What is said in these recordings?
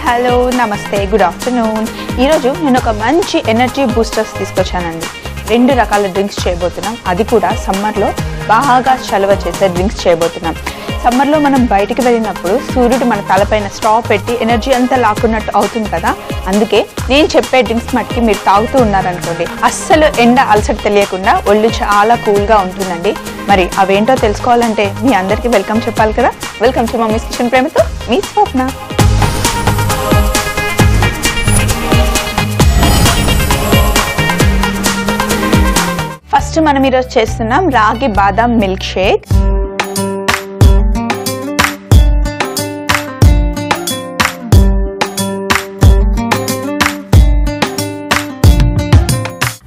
Hello నమస్తే good afternoon ఈరోజు నేను ఒక మంచి ఎనర్జీ బూస్టర్స్ తీసుకొచ్చానండి. 2 రకాల డ్రింక్స్ చేయబోతున్నాం. అది కూడా సమ్మర్లో బాగా చలవ చేసే డ్రింక్స్ చేయబోతున్నాం. సమ్మర్లో మనం బయటికి వెళ్ళినప్పుడు సూర్యుడు మన తలపైన స్టాప్ పెట్టి ఎనర్జీ అంతా లాక్కున్నట్టు అవుతుంది కదా. అందుకే నేను చెప్పే డ్రింక్స్ మట్టుకి మీరు తాగుతూ ఉన్నారనుకోండి, అస్సలు ఎండ అలసట తెలియకుండా ఒళ్ళు చాలా కూల్గా ఉంటుందండి. మరి అవేంటో తెలుసుకోవాలంటే మీ అందరికీ వెల్కమ్ చెప్పాలి కదా. వెల్కమ్ టు మమ్మీస్ కిచెన్ ప్రేమతో మీ స్వప్న. ఫస్ట్ మనం ఈరోజు చేస్తున్నాం రాగి బాదాం మిల్క్ షేక్.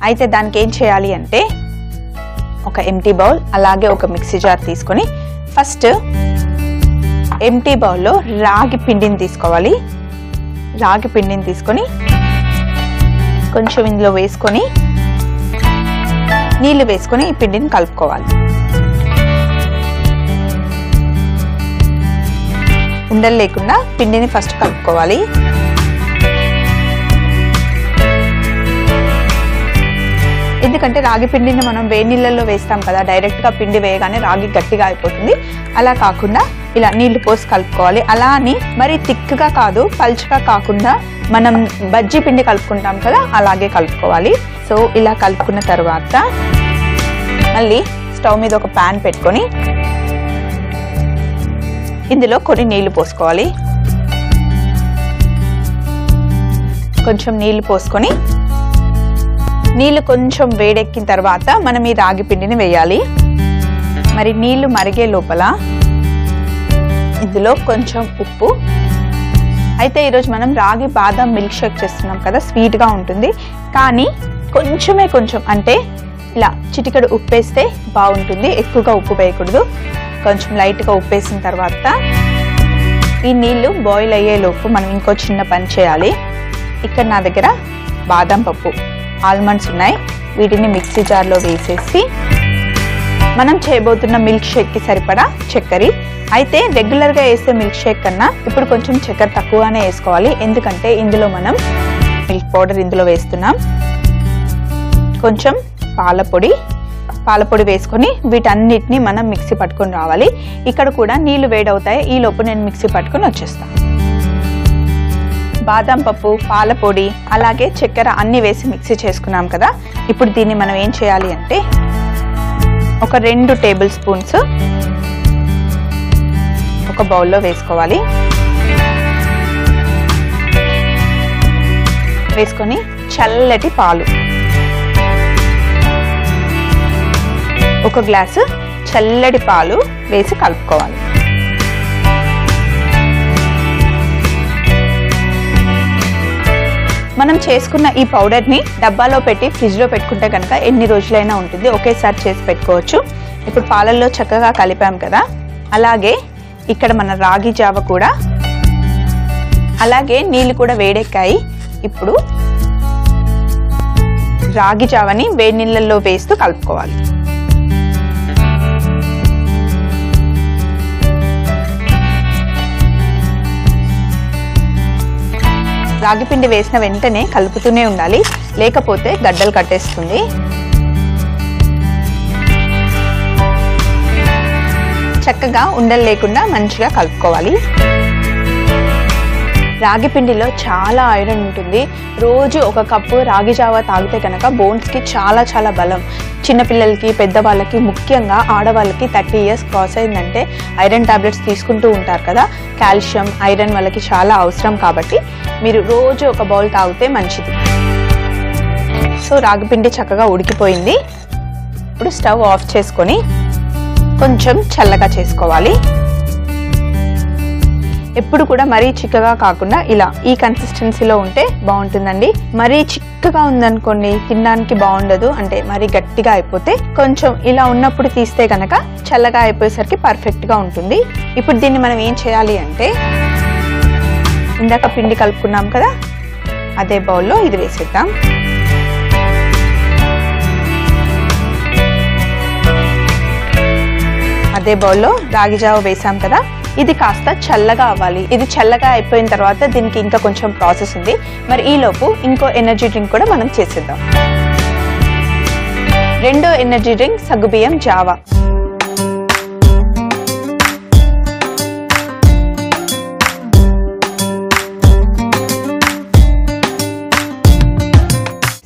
అయితే దానికి ఏం చేయాలి అంటే ఒక ఎంటీ బౌల్ అలాగే ఒక మిక్సీ జార్ తీసుకొని ఫస్ట్ ఎంటీ బౌల్లో రాగి పిండిని తీసుకోవాలి. రాగి పిండిని తీసుకొని కొంచెం ఇందులో వేసుకొని నీళ్లు వేసుకొని ఈ పిండిని కలుపుకోవాలి. ఉండలు లేకుండా పిండిని ఫస్ట్ కలుపుకోవాలి. ఎందుకంటే రాగి పిండిని మనం వేడి నీళ్ళల్లో వేస్తాం కదా, డైరెక్ట్గా పిండి వేయగానే రాగి గట్టిగా అయిపోతుంది. అలా కాకుండా ఇలా నీళ్లు పోసి కలుపుకోవాలి. అలా అని మరి థిక్గా కాదు, పల్చగా కాకుండా మనం బజ్జీ పిండి కలుపుకుంటాం కదా అలాగే కలుపుకోవాలి. సో ఇలా కలుపుకున్న తర్వాత మళ్ళీ స్టవ్ మీద ఒక ప్యాన్ పెట్టుకొని ఇందులో కొన్ని నీళ్లు పోసుకోవాలి. కొంచెం నీళ్లు పోసుకొని నీళ్లు కొంచెం వేడెక్కిన తర్వాత మనం ఈ రాగి పిండిని వేయాలి. మరి నీళ్లు మరిగే లోపల ఇందులో కొంచెం ఉప్పు. అయితే ఈరోజు మనం రాగి బాదం మిల్క్ షేక్ చేస్తున్నాం కదా, స్వీట్గా ఉంటుంది. కానీ కొంచెం అంటే ఇలా చిటికెడు ఉప్పు వేస్తే బాగుంటుంది. ఎక్కువగా ఉప్పు వేయకూడదు. కొంచెం లైట్గా ఉప్పు వేసిన తర్వాత ఈ నీళ్లు బాయిల్ అయ్యేలోపు మనం ఇంకో చిన్న పని చేయాలి. ఇక్కడ నా దగ్గర బాదం పప్పు ఆల్మండ్స్ ఉన్నాయి. వీటిని మిక్సీ జార్లో వేసేసి మనం చేయబోతున్న మిల్క్ షేక్కి సరిపడా చక్కెర. అయితే రెగ్యులర్గా వేసే మిల్క్ షేక్ కన్నా ఇప్పుడు కొంచెం చక్కెర తక్కువగానే వేసుకోవాలి. ఎందుకంటే ఇందులో మనం మిల్క్ పౌడర్ ఇందులో వేస్తున్నాం. కొంచెం పాలపొడి వేసుకొని వీటన్నిటిని మనం మిక్సీ పట్టుకొని రావాలి. ఇక్కడ కూడా నీళ్లు వేడవుతాయి. ఈ లోపు నేను మిక్సీ పట్టుకొని వచ్చేస్తాను. బాదం పప్పు, పాలపొడి అలాగే చక్కెర అన్ని వేసి మిక్సీ చేసుకున్నాం కదా. ఇప్పుడు దీన్ని మనం ఏం చేయాలి అంటే ఒక 2 టేబుల్ స్పూన్స్ ఒక బౌల్లో వేసుకోవాలి. వేసుకొని చల్లటి పాలు, ఒక గ్లాసు చల్లటి పాలు వేసి కలుపుకోవాలి. మనం చేసుకున్న ఈ పౌడర్ని డబ్బాలో పెట్టి ఫ్రిడ్జ్లో పెట్టుకుంటే కనుక ఎన్ని రోజులైనా ఉంటుంది. ఒకేసారి చేసి పెట్టుకోవచ్చు. ఇప్పుడు పాలల్లో చక్కగా కలిపాం కదా, అలాగే ఇక్కడ మన రాగి జావ కూడా, అలాగే నీళ్ళు కూడా వేడెక్కాయి. ఇప్పుడు రాగి జావని వేడి నీళ్ళల్లో వేస్తూ కలుపుకోవాలి. రాగి పిండి వేసిన వెంటనే కలుపుతూనే ఉండాలి, లేకపోతే గడ్డలు కట్టేస్తుంది. చక్కగా ఉండలు లేకుండా మంచిగా కలుపుకోవాలి. రాగి పిండిలో చాలా ఐరన్ ఉంటుంది. రోజు ఒక కప్పు రాగి జావా తాగితే కనుక బోన్స్కి చాలా బలం. చిన్నపిల్లలకి, పెద్దవాళ్ళకి, ముఖ్యంగా ఆడవాళ్ళకి 30 ఇయర్స్ క్రాస్ అయిందంటే ఐరన్ టాబ్లెట్స్ తీసుకుంటూ ఉంటారు కదా. కాల్షియం, ఐరన్ వాళ్ళకి చాలా అవసరం. కాబట్టి మీరు రోజు ఒక బౌల్ తాగితే మంచిది. సో రాగి పిండి చక్కగా ఉడికిపోయింది. ఇప్పుడు స్టవ్ ఆఫ్ చేసుకొని కొంచెం చల్లగా చేసుకోవాలి. ఎప్పుడు కూడా మరీ చిక్కగా కాకుండా ఇలా ఈ కన్సిస్టెన్సీలో ఉంటే బాగుంటుందండి. మరీ చిక్కగా ఉందనుకోండి తినడానికి బాగుండదు. అంటే మరీ గట్టిగా అయిపోతే కొంచెం ఇలా ఉన్నప్పుడు తీస్తే కనుక చల్లగా అయిపోయేసరికి పర్ఫెక్ట్గా ఉంటుంది. ఇప్పుడు దీన్ని మనం ఏం చేయాలి అంటే ఇందాక పిండి కలుపుకున్నాం కదా, అదే బౌల్లో ఇది వేసేద్దాం. అదే బౌల్లో రాగి జావ వేసాం కదా, ఇది కాస్త చల్లగా అవ్వాలి. ఇది చల్లగా అయిపోయిన తర్వాత దీనికి ఇంకా కొంచెం ప్రాసెస్ ఉంది. మరి ఈలోపు ఇంకో ఎనర్జీ డ్రింక్ కూడా మనం చేసేద్దాం. రెండో ఎనర్జీ డ్రింక్ సగ్గుబియ్యం జావా.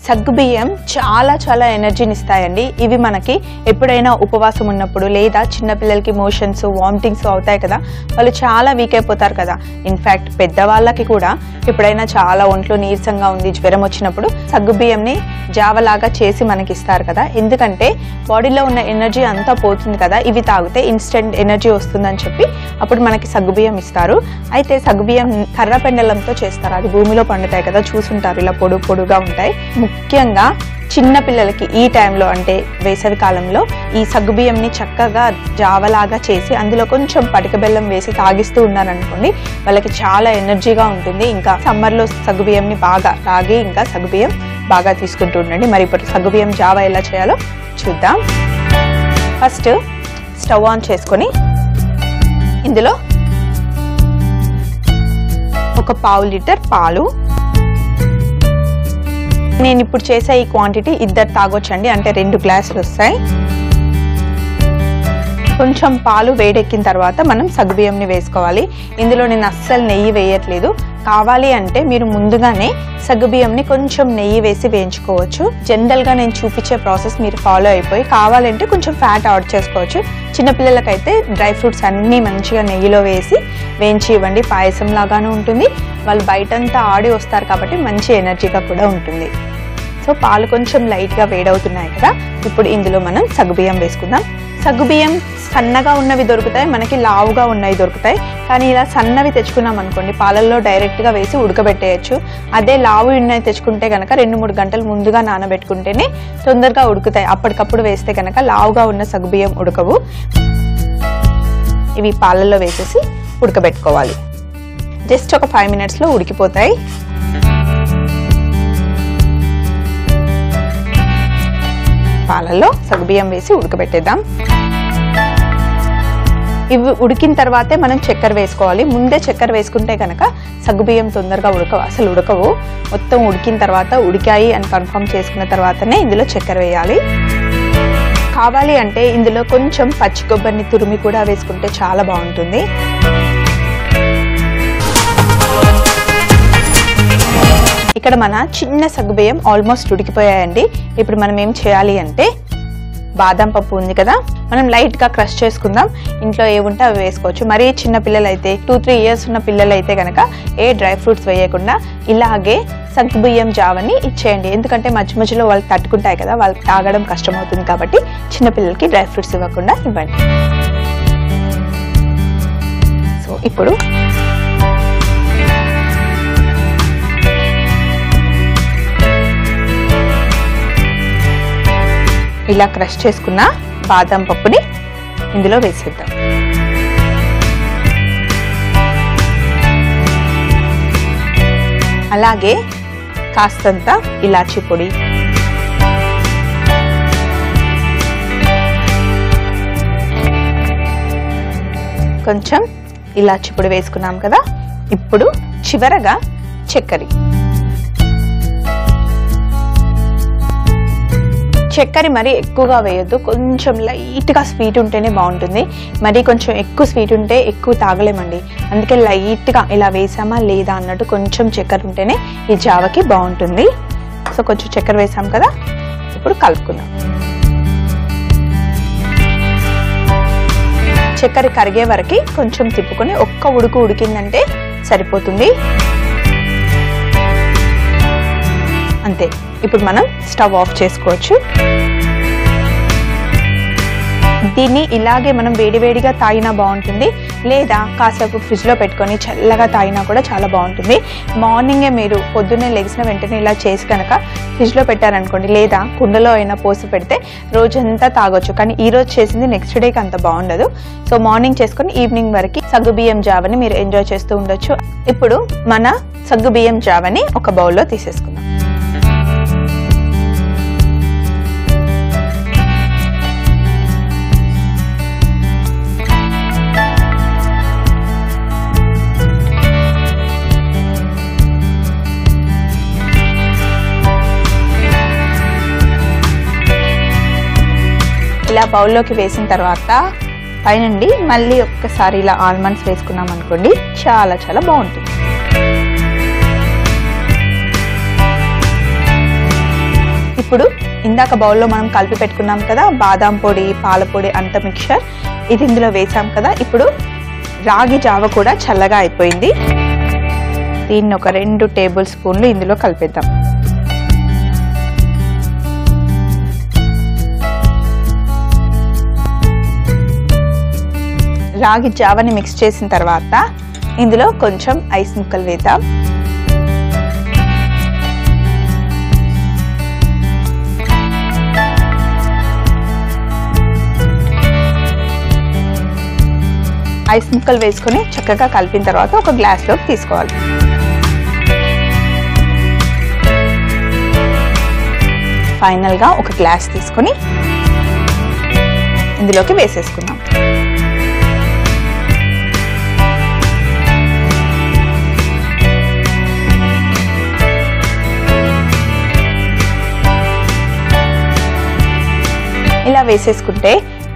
సగ్గుబియ్యం చాలా చాలా ఎనర్జీని ఇస్తాయండి. ఇవి మనకి ఎప్పుడైనా ఉపవాసం ఉన్నప్పుడు లేదా చిన్నపిల్లలకి మోషన్స్ వామిటింగ్స్ అవుతాయి కదా, వాళ్ళు చాలా వీక్ అయిపోతారు కదా. ఇన్ఫ్యాక్ట్ పెద్దవాళ్ళకి కూడా ఎప్పుడైనా చాలా ఒంట్లో నీరసంగా ఉంది, జ్వరం వచ్చినప్పుడు సగ్గుబియ్యంని జావలాగా చేసి మనకి ఇస్తారు కదా. ఎందుకంటే బాడీలో ఉన్న ఎనర్జీ అంతా పోతుంది కదా, ఇవి తాగితే ఇన్స్టెంట్ ఎనర్జీ వస్తుందని చెప్పి అప్పుడు మనకి సగ్గుబియ్యం ఇస్తారు. అయితే సగ్గుబియ్యం కర్ర పెండలంతో చేస్తారు. అది భూమిలో పండుతాయి కదా, చూసుంటారు, ఇలా పొడుగా ఉంటాయి. ముఖ్యంగా చిన్న పిల్లలకి ఈ టైంలో అంటే వేసవి కాలంలో ఈ సగ్గుబియ్యంని చక్కగా జావలాగా చేసి అందులో కొంచెం పటిక బెల్లం వేసి తాగిస్తూ ఉన్నారనుకోండి, వాళ్ళకి చాలా ఎనర్జీగా ఉంటుంది. ఇంకా సమ్మర్లో సగ్గుబియ్యంని బాగా తాగి ఇంకా సగ్గుబియ్యం బాగా తీసుకుంటూ ఉండండి. మరి ఇప్పుడు సగ్గుబియ్యం జావా ఎలా చేయాలో చూద్దాం. ఫస్ట్ స్టవ్ ఆన్ చేసుకొని ఇందులో ఒక పావు లీటర్ పాలు, నేను ఇప్పుడు చేసే ఈ క్వాంటిటీ ఇద్దరు తాగొచ్చండి, అంటే 2 గ్లాసులు వస్తాయి. కొంచెం పాలు వేడెక్కిన తర్వాత మనం సగ్గుబియ్యంని వేసుకోవాలి. ఇందులో నేను అస్సలు నెయ్యి వేయట్లేదు. కావాలి అంటే మీరు ముందుగానే సగ్గుబియ్యంని కొంచెం నెయ్యి వేసి వేయించుకోవచ్చు. జనరల్గా నేను చూపించే ప్రాసెస్ మీరు ఫాలో అయిపోయి కావాలంటే కొంచెం ఫ్యాట్ యాడ్ చేసుకోవచ్చు. చిన్నపిల్లలకైతే డ్రై ఫ్రూట్స్ అన్నీ మంచిగా నెయ్యిలో వేసి వేయించి ఇవ్వండి. పాయసం లాగానే ఉంటుంది, వాళ్ళు బయటంతా ఆడి వస్తారు కాబట్టి మంచి ఎనర్జీగా కూడా ఉంటుంది. సో పాలు కొంచెం లైట్గా వేడవుతున్నాయి కదా, ఇప్పుడు ఇందులో మనం సగ్గుబియ్యం వేసుకుందాం. సగ్గుబియ్యం సన్నగా ఉన్నవి దొరుకుతాయి, మనకి లావుగా ఉన్నవి దొరుకుతాయి. కానీ ఇలా సన్నవి తెచ్చుకున్నాం అనుకోండి, పాలల్లో డైరెక్ట్గా వేసి ఉడకబెట్టేయచ్చు. అదే లావు ఉన్నవి తెచ్చుకుంటే కనుక 2-3 గంటలు ముందుగా నానబెట్టుకుంటేనే తొందరగా ఉడుకుతాయి. అప్పటికప్పుడు వేస్తే కనుక లావుగా ఉన్న సగ్గుబియ్యం ఉడకవు. ఇవి పాలల్లో వేసేసి ఉడకబెట్టుకోవాలి. జస్ట్ ఒక 5 మినిట్స్లో ఉడికిపోతాయి. పాలల్లో సగ్గుబియ్యం వేసి ఉడకబెట్టేద్దాం. ఇవి ఉడికిన తర్వాతే మనం చక్కెర వేసుకోవాలి. ముందే చక్కెర వేసుకుంటే కనుక సగ్గుబియ్యం తొందరగా అసలు ఉడకవు. మొత్తం ఉడికిన తర్వాత ఉడికాయి అని కన్ఫర్మ్ చేసుకున్న తర్వాతనే ఇందులో చక్కెర వేయాలి. కావాలి అంటే ఇందులో కొంచెం పచ్చి కొబ్బరిని తురిమి కూడా వేసుకుంటే చాలా బాగుంటుంది. ఇక్కడ మన చిన్న సగ్గుబియ్యం ఆల్మోస్ట్ ఉడికిపోయాయండి. ఇప్పుడు మనం ఏం చేయాలి అంటే బాదం పప్పు ఉంది కదా, మనం లైట్గా క్రష్ చేసుకుందాం. ఇంట్లో ఏముంటే అవి వేసుకోవచ్చు. మరీ చిన్న పిల్లలు అయితే 2-3 ఇయర్స్ ఉన్న పిల్లలు అయితే కనుక ఏ డ్రై ఫ్రూట్స్ వేయకుండా ఇలాగే సగ్గుబియ్యం జావని ఇచ్చేయండి. ఎందుకంటే మధ్య మధ్యలో వాళ్ళు తట్టుకుంటాయి కదా, వాళ్ళకి తాగడం కష్టమవుతుంది కాబట్టి చిన్నపిల్లలకి డ్రై ఫ్రూట్స్ ఇవ్వకుండా ఇవ్వండి. సో ఇప్పుడు ఇలా క్రష్ చేసుకున్న బాదం పప్పుని ఇందులో వేసేద్దాం. అలాగే కాస్తంత ఇలాచీ పొడి, కొంచెం ఇలాచీ పొడి వేసుకున్నాం కదా. ఇప్పుడు చివరగా చక్కెర. చక్కెర మరి ఎక్కువగా వేయొద్దు, కొంచెం లైట్గా స్వీట్ ఉంటేనే బాగుంటుంది. మరి కొంచెం ఎక్కువ స్వీట్ ఉంటే ఎక్కువ తాగలేమండి. అందుకే లైట్గా ఇలా వేసామా లేదా అన్నట్టు కొంచెం చక్కెర ఉంటేనే ఈ జావకి బాగుంటుంది. సో కొంచెం చక్కెర వేసాం కదా, ఇప్పుడు కలుపుకుందాం. చక్కెర కరిగే వరకు కొంచెం తిప్పుకొని ఒక్క ఉడుకు ఉడికిందంటే సరిపోతుంది. అంతే. ఇప్పుడు మనం స్టవ్ ఆఫ్ చేసుకోవచ్చు. దీన్ని ఇలాగే మనం వేడివేడిగా తాగినా బాగుంటుంది, లేదా కాసేపు ఫ్రిడ్జ్లో పెట్టుకొని చల్లగా తాగినా కూడా చాలా బాగుంటుంది. మార్నింగే మీరు పొద్దున్నే లెగిసిన వెంటనే ఇలా చేసి కనుక ఫ్రిడ్జ్లో పెట్టారనుకోండి, లేదా కుండలో అయినా పోసి పెడితే రోజంతా తాగొచ్చు. కానీ ఈ రోజు చేసింది నెక్స్ట్ డేకి అంత బాగుండదు. సో మార్నింగ్ చేసుకొని ఈవినింగ్ వరకు సగ్గుబియ్యం జావని మీరు ఎంజాయ్ చేస్తూ ఉండొచ్చు. ఇప్పుడు మన సగ్గుబియ్యం జావని ఒక బౌల్లో తీసేసుకుందాం. బౌల్లోకి వేసిన తర్వాత పైనండి మళ్ళీ ఒక్కసారి ఇలా ఆల్మండ్స్ వేసుకున్నాం అనుకోండి, చాలా చాలా బాగుంటుంది. ఇప్పుడు ఇందాక బౌల్లో మనం కలిపి పెట్టుకున్నాం కదా బాదాం పొడి, పాల పొడి అంత మిక్చర్, ఇది ఇందులో వేసాం కదా. ఇప్పుడు రాగి జావ కూడా చల్లగా అయిపోయింది. దీన్ని ఒక 2 టేబుల్ స్పూన్లు ఇందులో కలిపేద్దాం. రాగి జావని మిక్స్ చేసిన తర్వాత ఇందులో కొంచెం ఐస్ ముక్కలు వేద్దాం. ఐస్ ముక్కలు వేసుకొని చక్కగా కలిపిన తర్వాత ఒక గ్లాస్లోకి తీసుకోవాలి. ఫైనల్గా ఒక గ్లాస్ తీసుకొని ఇందులోకి వేసేసుకున్నాం. ఇలా వేసేసుకుంటే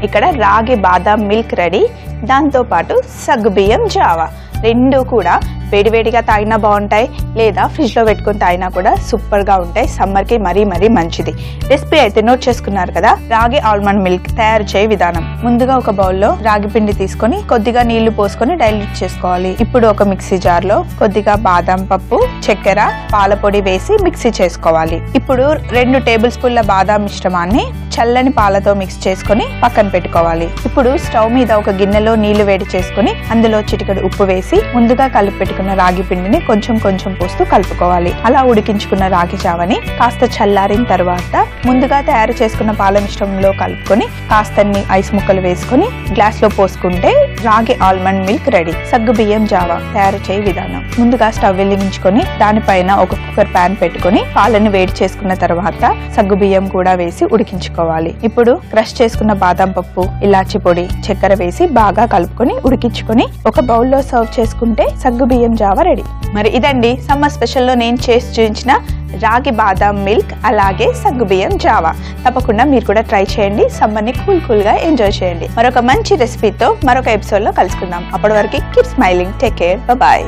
ఇక్కడ రాగి బాదాం మిల్క్ రెడీ. దాంతో పాటు సగ్గుబియ్యం జావా రెండు కూడా వేడివేడిగా తాగినా బాగుంటాయి, లేదా ఫ్రిడ్జ్ లో పెట్టుకుని తాగినా కూడా సూపర్ గా ఉంటాయి. సమ్మర్ కి మరీ మరీ మంచిది. రెసిపీ అయితే నోట్ చేసుకున్నారు కదా. రాగి ఆల్మండ్ మిల్క్ తయారు చేయ విధానం: ముందుగా ఒక బౌల్లో రాగి పిండి తీసుకొని కొద్దిగా నీళ్లు పోసుకొని డైల్యూట్ చేసుకోవాలి. ఇప్పుడు ఒక మిక్సీ జార్ లో కొద్దిగా బాదం పప్పు, చక్కెర, పాల పొడి వేసి మిక్సీ చేసుకోవాలి. ఇప్పుడు 2 టేబుల్ స్పూన్ల బాదం మిశ్రమాన్ని చల్లని పాలతో మిక్స్ చేసుకొని పక్కన పెట్టుకోవాలి. ఇప్పుడు స్టవ్ మీద ఒక గిన్నెలో నీళ్లు వేడి చేసుకుని అందులో చిటికెడు ఉప్పు వేసి ముందుగా కలిపి పెట్టుకున్న రాగి పిండిని కొంచెం కొంచెం పోస్తూ కలుపుకోవాలి. అలా ఉడికించుకున్న రాగి జావని కాస్త చల్లారిన తర్వాత ముందుగా తయారు చేసుకున్న పాల మిశ్రమంలో కలుపుకొని కాస్తన్ని ఐస్ ముక్కలు వేసుకుని గ్లాస్ లో పోసుకుంటే రాగి ఆల్మండ్ మిల్క్ రెడీ. సగ్గు బియ్యం జావా తయారు చేయ విధానం: ముందుగా స్టవ్ వెలిగించుకొని దానిపైన ఒక కుక్కర్ ప్యాన్ పెట్టుకుని పాలను వేడి చేసుకున్న తర్వాత సగ్గు బియ్యం కూడా వేసి ఉడికించుకోవాలి. ఇప్పుడు క్రష్ చేసుకున్న బాదం పప్పు, ఇలాచి పొడి, చక్కెర వేసి బాగా కలుపుకొని ఉడికించుకొని ఒక బౌల్లో సర్వ్ చేసుకుంటే సగ్గు బియ్యం జావా రెడీ. మరి ఇదండి సమ్మర్ స్పెషల్లో నేను చేసి చూపించిన రాగి బాదాం మిల్క్ అలాగే సగ్గు బియ్యం జావా. తప్పకుండా మీరు కూడా ట్రై చేయండి. సమ్మర్ ని కూల్ గా ఎంజాయ్ చేయండి. మరొక మంచి రెసిపీతో మరొక ఎపిసోడ్ లో కలుసుకుందాం. అప్పటి వరకు keep smiling. Take care. Bye.